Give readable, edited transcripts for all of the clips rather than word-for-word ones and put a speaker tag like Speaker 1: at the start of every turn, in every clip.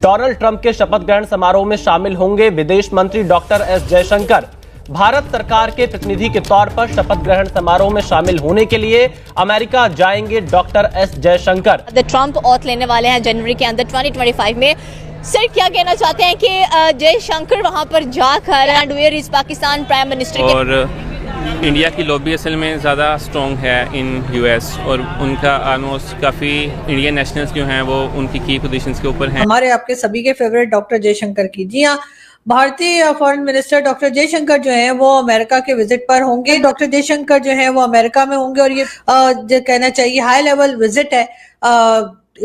Speaker 1: Donald Trump के शपथ ग्रहण समारोह में शामिल होंगे विदेश मंत्री डॉक्टर एस जयशंकर। भारत सरकार के प्रतिनिधि के तौर पर शपथ ग्रहण समारोह में शामिल होने के लिए अमेरिका जाएंगे doctor S Jaishankar.
Speaker 2: Trump oath लेने वाले हैं जनवरी के अंदर 2025 में। सर क्या कहना चाहते हैं कि जयशंकर वहां पर जाकर and where is Pakistan prime minister
Speaker 3: और इंडिया की लॉबी असल में ज़्यादा स्ट्रॉन्ग है इन यूएस और उनका ऑलमोस्ट काफ़ी इंडियन नेशनल्स जो हैं वो उनकी की पोजीशंस के ऊपर हैं।
Speaker 4: हमारे आपके सभी के फेवरेट डॉक्टर जयशंकर की, जी हाँ, भारतीय फॉरेन मिनिस्टर डॉक्टर जयशंकर जो है वो अमेरिका के विजिट पर होंगे। डॉक्टर जयशंकर जो है वो अमेरिका में होंगे और ये जो कहना चाहिए हाई लेवल विजिट है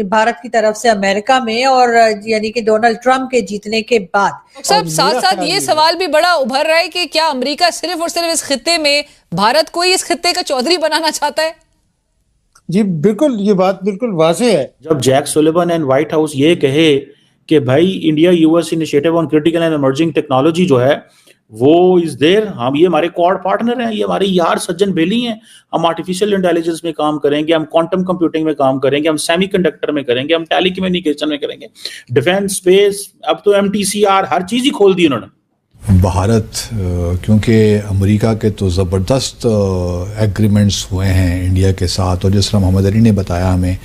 Speaker 4: भारत की तरफ से अमेरिका में, और यानी कि डोनाल्ड ट्रंप के जीतने के बाद।
Speaker 5: सब साथ साथ ये सवाल भी बड़ा उभर रहा है कि क्या अमेरिका सिर्फ और सिर्फ इस खित्ते में भारत को ही इस खित्ते का चौधरी बनाना चाहता है?
Speaker 6: जी बिल्कुल, ये बात बिल्कुल वाज़ेह है।
Speaker 7: जब Jake Sullivan and White House ये कहे कि भाई India US initiative on critical and emerging technology जो है वो इज देयर, हम ये हमारे क्वाड पार्टनर हैं, ये हमारे यार सज्जन बेली हैं। हम आर्टिफिशियल इंटेलिजेंस में काम करेंगे, हम क्वांटम कंप्यूटिंग में काम करेंगे, हम सेमीकंडक्टर में करेंगे, हम टेलीकम्युनिकेशन में करेंगे, डिफेंस, स्पेस, अब तो एमटीसीआर, हर चीज ही खोल दी उन्होंने।
Speaker 8: भारत क्योंकि अमेरिका के तो ज़बरदस्त एग्रीमेंट्स हुए हैं इंडिया के साथ, और जिस तरह मोहम्मद अली ने बताया हमें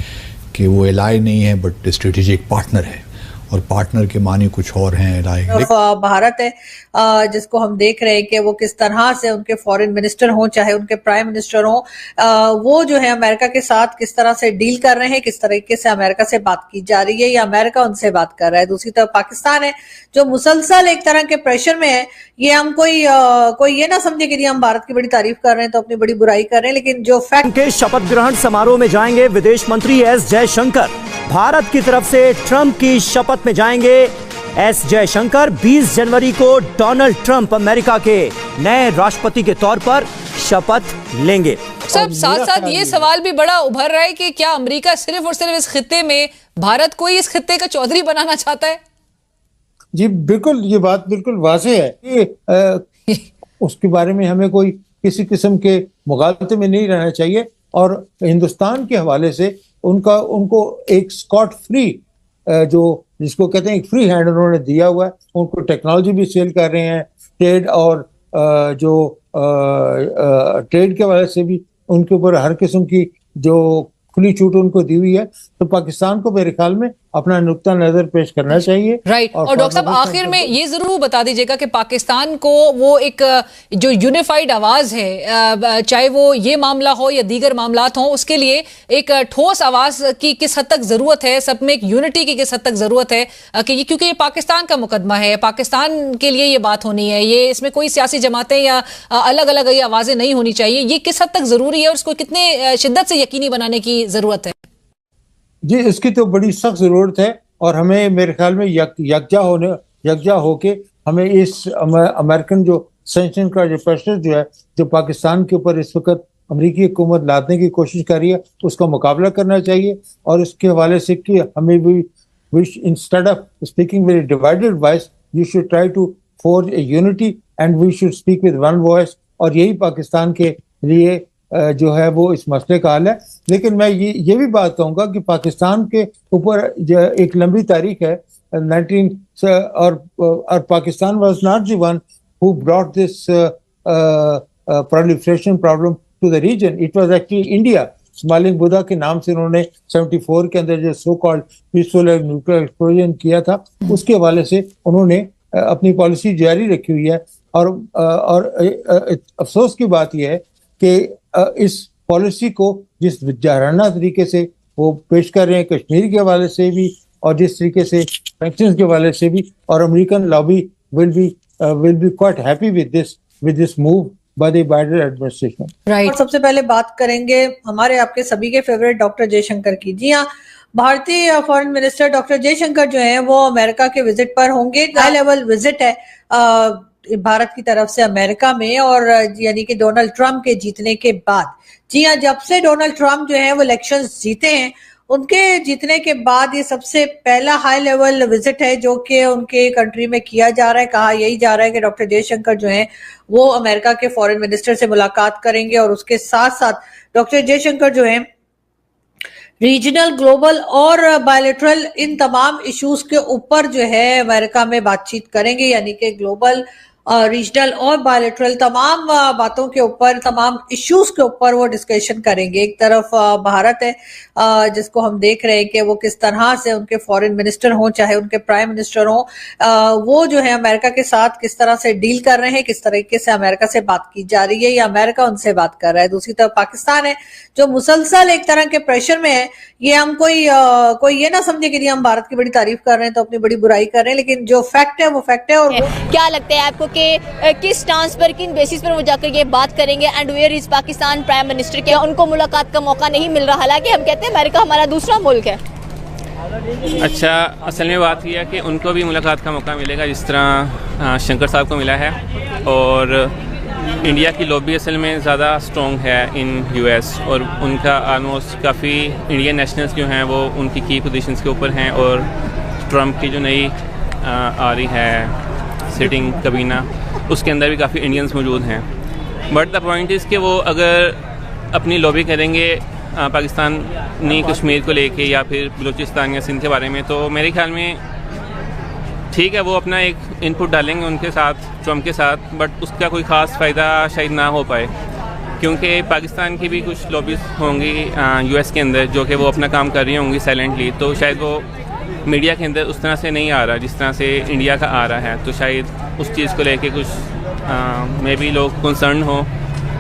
Speaker 8: कि वो एलाई नहीं है बट स्ट्रेटेजिक पार्टनर है, और पार्टनर के मानी कुछ और हैं एलाई।
Speaker 4: भारत है जिसको हम देख रहे हैं कि वो किस तरह से उनके फॉरेन मिनिस्टर हों चाहे उनके प्राइम मिनिस्टर हों, वो जो है अमेरिका के साथ किस तरह से डील कर रहे हैं, किस तरीके से अमेरिका से बात की जा रही है या अमेरिका उनसे बात कर रहा है। दूसरी तरफ पाकिस्तान है जो मुसलसल एक तरह के प्रेशर में है। ये हम कोई ये ना समझे कि हम भारत की बड़ी तारीफ कर रहे हैं तो अपनी बड़ी बुराई कर रहे हैं, लेकिन जो फैक्ट
Speaker 1: के शपथ ग्रहण समारोह में जाएंगे विदेश मंत्री एस जयशंकर। भारत की तरफ से ट्रंप की शपथ में जाएंगे एस जयशंकर। 20 जनवरी को डोनाल्ड ट्रंप अमेरिका के नए राष्ट्रपति के तौर पर शपथ लेंगे।
Speaker 5: सब साथ साथ ये सवाल भी बड़ा उभर रहा है कि क्या अमेरिका सिर्फ और सिर्फ इस खित्ते में भारत को ही इस खित्ते का चौधरी बनाना चाहता है?
Speaker 6: जी बिल्कुल, ये बात बिल्कुल वाज़ेह है कि उसके बारे में हमें कोई किसी किस्म के मुगालते में नहीं रहना चाहिए, और हिंदुस्तान के हवाले से उनको एक स्कॉट फ्री जो जिसको कहते हैं एक फ्री हैंड उन्होंने दिया हुआ है। उनको टेक्नोलॉजी भी सेल कर रहे हैं, ट्रेड और जो ट्रेड के वजह से भी उनके ऊपर हर किस्म की जो खुली छूट उनको दी हुई है। तो पाकिस्तान को मेरे ख्याल में अपना नुक्ता नजर पेश करना चाहिए।
Speaker 5: राइट। और डॉक्टर साहब आखिर में ये जरूर बता दीजिएगा कि पाकिस्तान को वो एक जो यूनिफाइड आवाज है, चाहे वो ये मामला हो या दीगर मामलात हो, उसके लिए एक ठोस आवाज की किस हद तक जरूरत है, सब में एक यूनिटी की किस हद तक जरूरत है कि क्योंकि ये पाकिस्तान का मुकदमा है, पाकिस्तान के लिए ये बात होनी है, ये इसमें कोई सियासी जमातें या अलग अलग ये आवाजें नहीं होनी चाहिए। ये किस हद तक जरूरी है और उसको कितने शिद्दत से यकीनी बनाने की जरूरत है?
Speaker 6: जी इसकी तो बड़ी सख्त जरूरत है, और हमें मेरे ख्याल में यकजा होके हमें इस अमेरिकन जो सैंक्शन का जो प्रेशर जो है जो पाकिस्तान के ऊपर इस वक्त अमेरिकी हुकूमत लादने की कोशिश कर रही है उसका मुकाबला करना चाहिए। और उसके हवाले से कि हमें भी instead of speaking with divided voice you should try to forge a unity and we should speak with one voice, और यही पाकिस्तान के लिए जो है वो इस मसले का हल है। लेकिन मैं ये भी बात कहूँगा कि पाकिस्तान के ऊपर एक लंबी तारीख है 19 और Pakistan was not the one who brought this proliferation problem to the region, it was actually India. Smiling Buddha के नाम से उन्होंने 74 के अंदर जो so called peaceful nuclear explosion किया था, उसके हवाले से उन्होंने अपनी पॉलिसी जारी रखी हुई है। और अफसोस की बात यह है कि इस पॉलिसी को जिस जाराना तरीके से वो पेश कर रहे हैं कश्मीर के हवाले से भी और जिस तरीके से सैंक्शंस के हवाले से भी, और American lobby will be quite happy with this move by the Biden administration.
Speaker 4: Right. और सबसे पहले बात करेंगे हमारे आपके सभी के फेवरेट डॉक्टर जयशंकर की, जी हाँ, भारतीय फॉरेन मिनिस्टर डॉक्टर जयशंकर जो है वो अमेरिका के विजिट पर होंगे। हाई लेवल विजिट है भारत की तरफ से अमेरिका में, और यानी कि डोनाल्ड ट्रंप के जीतने के बाद। जी हाँ, जब से डोनाल्ड ट्रंप जो है वो इलेक्शंस जीते हैं, उनके जीतने के बाद ये सबसे पहला हाई लेवल विजिट है जो कि उनके कंट्री में किया जा रहा है। कहा यही जा रहा है कि डॉक्टर जयशंकर जो है वो अमेरिका के फॉरेन मिनिस्टर से मुलाकात करेंगे, और उसके साथ साथ डॉक्टर जयशंकर जो है रीजनल, ग्लोबल और बायलैटरल इन तमाम इश्यूज के ऊपर जो है अमेरिका में बातचीत करेंगे, यानी कि ग्लोबल, रीजनल और बायलैटरल तमाम बातों के ऊपर, तमाम इश्यूज के ऊपर वो डिस्कशन करेंगे। एक तरफ भारत है जिसको हम देख रहे हैं कि वो किस तरह से उनके फॉरेन मिनिस्टर हों चाहे उनके प्राइम मिनिस्टर हों, वो जो है अमेरिका के साथ किस तरह से डील कर रहे हैं, किस तरीके से अमेरिका से बात की जा रही है या अमेरिका उनसे बात कर रहा है। दूसरी तरफ पाकिस्तान है जो मुसलसल एक तरह के प्रेशर में है। ये हम कोई ये ना समझे कि हम भारत की बड़ी तारीफ कर रहे हैं तो अपनी बड़ी बुराई कर रहे हैं, लेकिन जो फैक्ट है वो फैक्ट है। और
Speaker 2: क्या लगता है आपको कि किस स्टांस पर, किन बेसिस पर वो जाकर ये बात करेंगे? And where is Pakistan prime minister? क्या उनको मुलाकात का मौका नहीं मिल रहा? हालांकि हम कहते हैं अमेरिका हमारा दूसरा मुल्क है।
Speaker 3: अच्छा, असल में बात यह है कि उनको भी मुलाकात का मौका मिलेगा जिस तरह शंकर साहब को मिला है। और इंडिया की लॉबी असल में ज़्यादा स्ट्रॉन्ग है इन यूएस, और उनका आलमोस्ट काफ़ी इंडियन नेशनल्स जो हैं वो उनकी की पोजीशंस के ऊपर हैं। और ट्रम्प की जो नई आ रही है सिटिंग कबीना, उसके अंदर भी काफ़ी इंडियंस मौजूद हैं। बट द पॉइंट इज़ कि वो अगर अपनी लॉबी करेंगे पाकिस्तानी कश्मीर को लेके या फिर बलूचिस्तान या सिंध के बारे में, तो मेरे ख्याल में ठीक है, वो अपना एक इनपुट डालेंगे उनके साथ, ट्रम्प के साथ, बट उसका कोई ख़ास फ़ायदा शायद ना हो पाए, क्योंकि पाकिस्तान की भी कुछ लॉबीज होंगी यूएस के अंदर जो कि वो अपना काम कर रही होंगी साइलेंटली। तो शायद वो मीडिया के अंदर उस तरह से नहीं आ रहा जिस तरह से इंडिया का आ रहा है, तो शायद उस चीज़ को लेके कुछ मे बी लोग कंसर्न हो,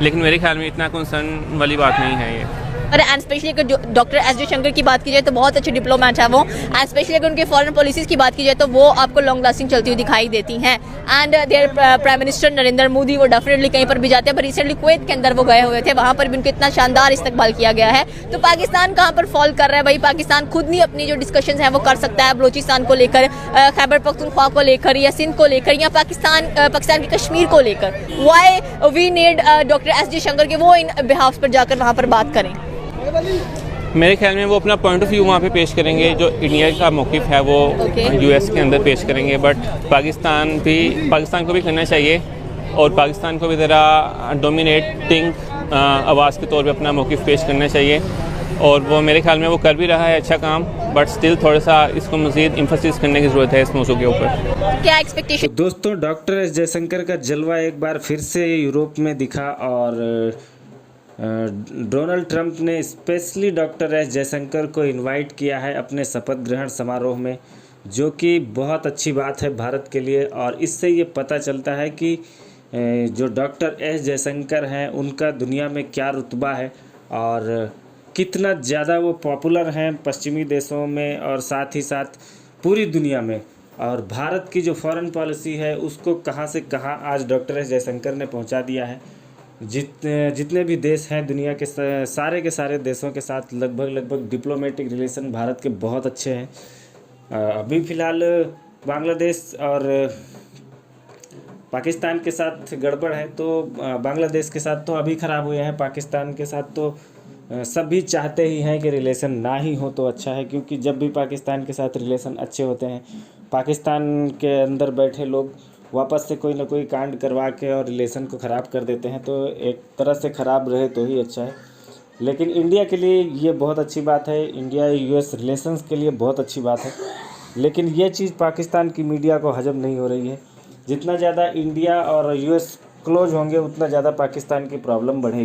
Speaker 3: लेकिन मेरे ख्याल में इतना कंसर्न वाली बात नहीं है ये।
Speaker 2: और एंड स्पेशली अगर डॉक्टर एस जयशंकर की बात की जाए तो बहुत अच्छे डिप्लोमेट है वो। एंड स्पेशली अगर उनके फॉरेन पॉलिसीज़ की बात की जाए तो वो आपको लॉन्ग लास्टिंग चलती हुई दिखाई देती हैं। And there prime minister Narendra Modi वो डेफिनेटली कहीं पर भी जाते हैं, पर रिसेंटली कुवैत के अंदर वो गए हुए थे, वहाँ पर भी उनको इतना शानदार इस्तकबाल किया गया है। तो पाकिस्तान कहाँ पर फॉल कर रहा है भाई? पाकिस्तान खुद नहीं अपनी जो डिस्कशन है वो कर सकता है बलूचिस्तान को लेकर, खैबर पख्तूनख्वा को लेकर या सिंध को लेकर या पाकिस्तान के कश्मीर को लेकर। Why we need doctor S Jaishankar के वो इन बिहाफ पर जाकर वहाँ पर बात करें?
Speaker 3: मेरे ख्याल में वो अपना पॉइंट ऑफ व्यू वहाँ पे पेश करेंगे, जो इंडिया का मौक़िफ़ है वो यूएस के अंदर पेश करेंगे। बट पाकिस्तान को भी करना चाहिए, और पाकिस्तान को भी ज़रा डोमिनेटिंग आवाज़ के तौर पे अपना मौक़िफ़ पेश करना चाहिए, और वो मेरे ख्याल में वो कर भी रहा है अच्छा काम। बट स्टिल थोड़ा सा इसको मज़ीद एम्फसिस करने की ज़रूरत है इस मौजू के ऊपर।
Speaker 2: क्या एक्सपेक्टेशन?
Speaker 9: तो दोस्तों, डॉक्टर एस जयशंकर का जलवा एक बार फिर से यूरोप में दिखा, और डोनाल्ड ट्रंप ने स्पेशली डॉक्टर एस जयशंकर को इनवाइट किया है अपने शपथ ग्रहण समारोह में, जो कि बहुत अच्छी बात है भारत के लिए। और इससे ये पता चलता है कि जो डॉक्टर एस जयशंकर हैं उनका दुनिया में क्या रुतबा है और कितना ज़्यादा वो पॉपुलर हैं पश्चिमी देशों में और साथ ही साथ पूरी दुनिया में। और भारत की जो फॉरेन पॉलिसी है उसको कहाँ से कहाँ आज डॉक्टर एस जयशंकर ने पहुँचा दिया है। जितने भी देश हैं दुनिया के सारे देशों के साथ लगभग डिप्लोमेटिक रिलेशन भारत के बहुत अच्छे हैं। अभी फ़िलहाल बांग्लादेश और पाकिस्तान के साथ गड़बड़ है, तो बांग्लादेश के साथ तो अभी ख़राब हुए हैं, पाकिस्तान के साथ तो सभी चाहते ही हैं कि रिलेशन ना ही हो तो अच्छा है, क्योंकि जब भी पाकिस्तान के साथ रिलेशन अच्छे होते हैं पाकिस्तान के अंदर बैठे लोग वापस से कोई ना कोई कांड करवा के और रिलेशन को ख़राब कर देते हैं। तो एक तरह से ख़राब रहे तो ही अच्छा है। लेकिन इंडिया के लिए ये बहुत अच्छी बात है, इंडिया यूएस रिलेशंस के लिए बहुत अच्छी बात है। लेकिन ये चीज़ पाकिस्तान की मीडिया को हजम नहीं हो रही है। जितना ज़्यादा इंडिया और यूएस क्लोज होंगे उतना ज़्यादा पाकिस्तान की प्रॉब्लम बढ़ेगी।